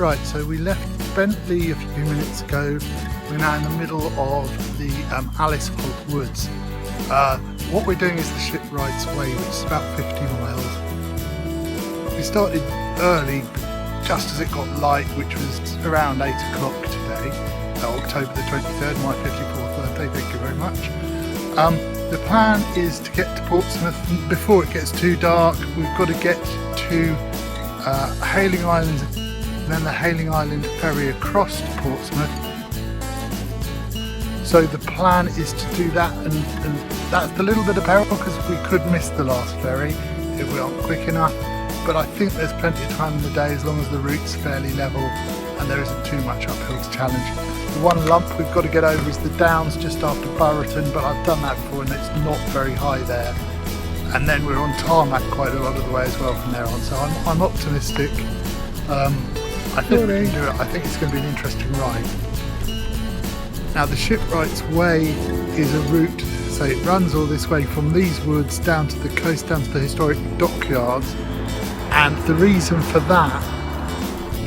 Right, so we left Bentley a few minutes ago. We're now in the middle of the Alice Hog Woods. What we're doing is the Shipwrights Way, which is about 50 miles. We started early, just as it got light, which was around 8 o'clock today, October the 23rd, my 54th birthday, thank you very much. The plan is to get to Portsmouth before it gets too dark. We've got to get to Hayling Island, and then the Hayling Island ferry across to Portsmouth. So the plan is to do that, and that's a little bit of peril because we could miss the last ferry if we aren't quick enough. But I think there's plenty of time in the day as long as the route's fairly level and there isn't too much uphill to challenge. The one lump we've got to get over is the Downs just after Buriton, but I've done that before and it's not very high there. And then we're on tarmac quite a lot of the way as well from there on, so I'm optimistic. I think we can do it. I think it's going to be an interesting ride. Now the Shipwrights Way is a route, so it runs all this way from these woods down to the coast, down to the historic dockyards, and the reason for that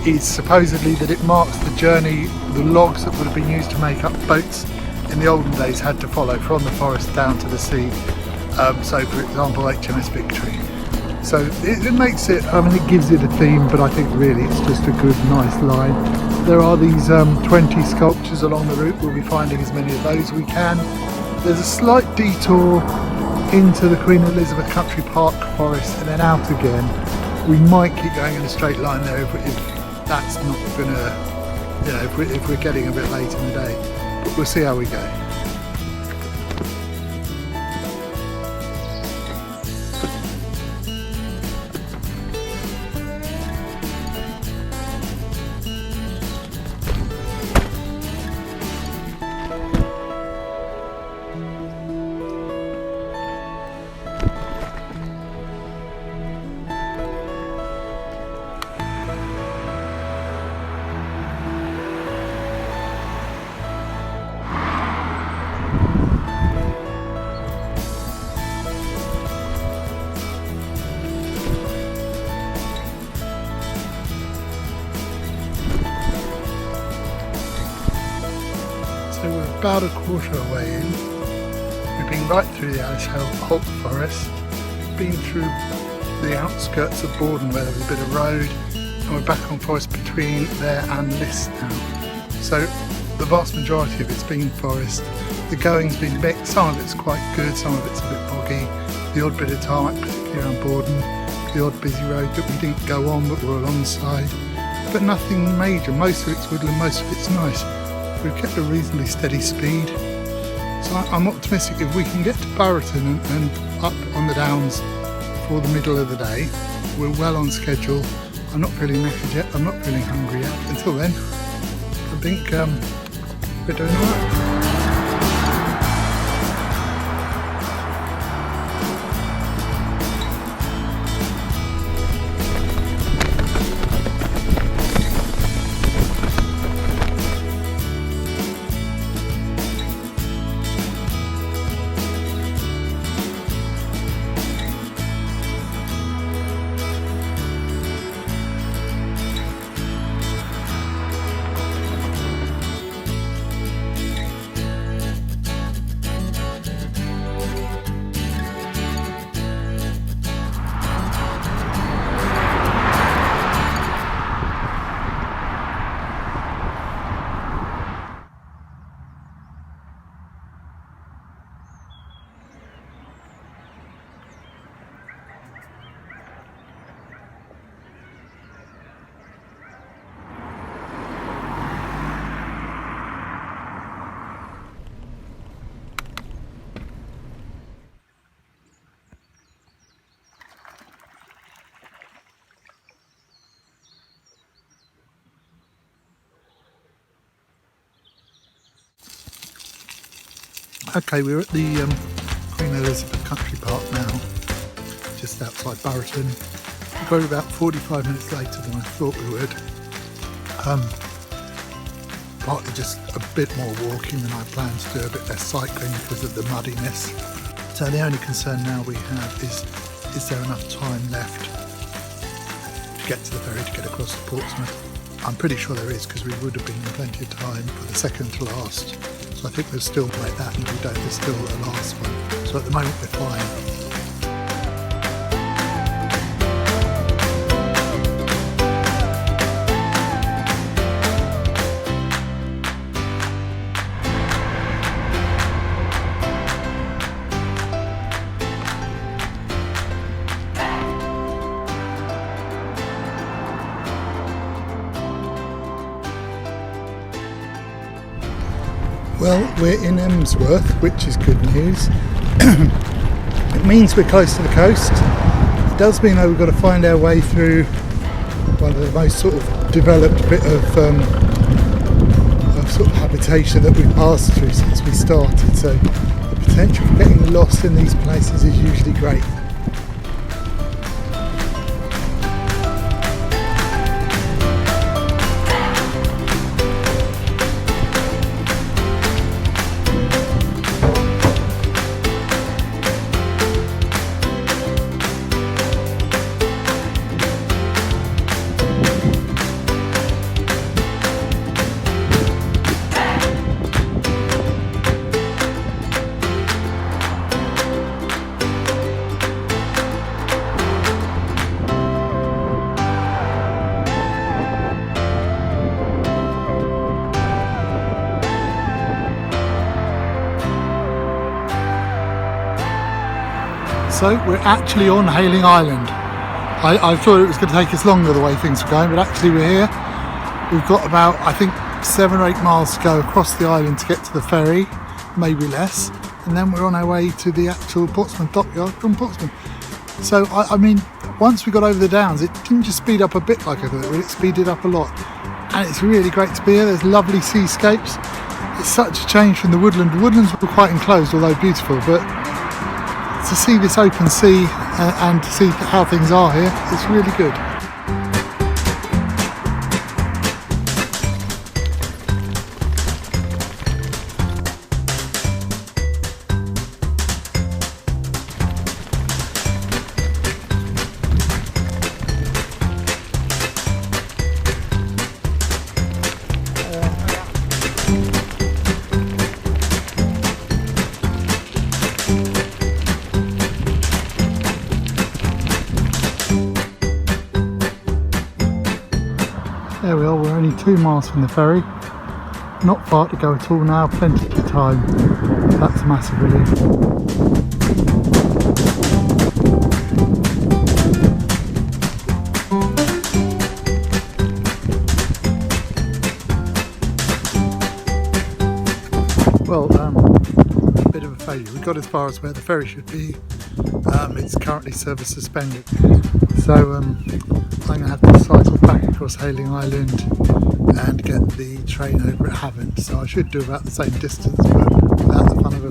is supposedly that it marks the journey the logs that would have been used to make up boats in the olden days had to follow from the forest down to the sea. So for example HMS Victory. So it makes it, I mean it gives it a theme, but I think really it's just a good nice line. There are these 20 sculptures along the route. We'll be finding as many of those as we can. There's a slight detour into the Queen Elizabeth Country Park forest and then out again. We might keep going in a straight line there if that's not going to, you know, if we're getting a bit late in the day. But we'll see how we go. So we're about a quarter of the way in. We've been right through the Alice Hog Forest, been through the outskirts of Bordon where there was a bit of road, and we're back on forest between there and Liss now. So the vast majority of it's been forest. The going's been mixed, some of it's quite good, some of it's a bit boggy. The odd bit of tarmac, particularly around Bordon, the odd busy road that we didn't go on but were alongside. But nothing major, most of it's woodland, most of it's nice. We've kept a reasonably steady speed, so I'm optimistic if we can get to Buriton and up on the Downs for the middle of the day. We're well on schedule. I'm not feeling knackered yet, I'm not feeling hungry yet. Until then, I think we're doing alright. Okay, we're at the Queen Elizabeth Country Park now, just outside Buriton. We got about 45 minutes later than I thought we would. Partly just a bit more walking than I planned to do, a bit less cycling because of the muddiness. So the only concern now we have is there enough time left to get to the ferry to get across to Portsmouth? I'm pretty sure there is, because we would have been in plenty of time for the second to last. So I think there's still like that, and if we don't, there's still a last one. So at the moment we're fine. Well, we're in Emsworth, which is good news. It means we're close to the coast. It does mean though we've got to find our way through one of the most sort of developed bit of sort of habitation that we've passed through since we started. So the potential for getting lost in these places is usually great. So we're actually on Hayling Island. I thought it was going to take us longer the way things were going, but actually we're here. We've got about, I think, 7 or 8 miles to go across the island to get to the ferry, maybe less, and then we're on our way to the actual Portsmouth dockyard from Portsmouth. So I mean, once we got over the downs, it didn't just speed up a bit like I thought it would, it speeded up a lot. And it's really great to be here. There's lovely seascapes. It's such a change from the woodland. The woodlands were quite enclosed, although beautiful, but to see this open sea and to see how things are here, it's really good. There we are, we're only 2 miles from the ferry. Not far to go at all now, plenty of time. That's a massive relief. Well, a bit of a failure. We got as far as where the ferry should be. It's currently service suspended. So I'm going to have to cycle back across Hayling Island and get the train over at Havant. So I should do about the same distance, but without the fun of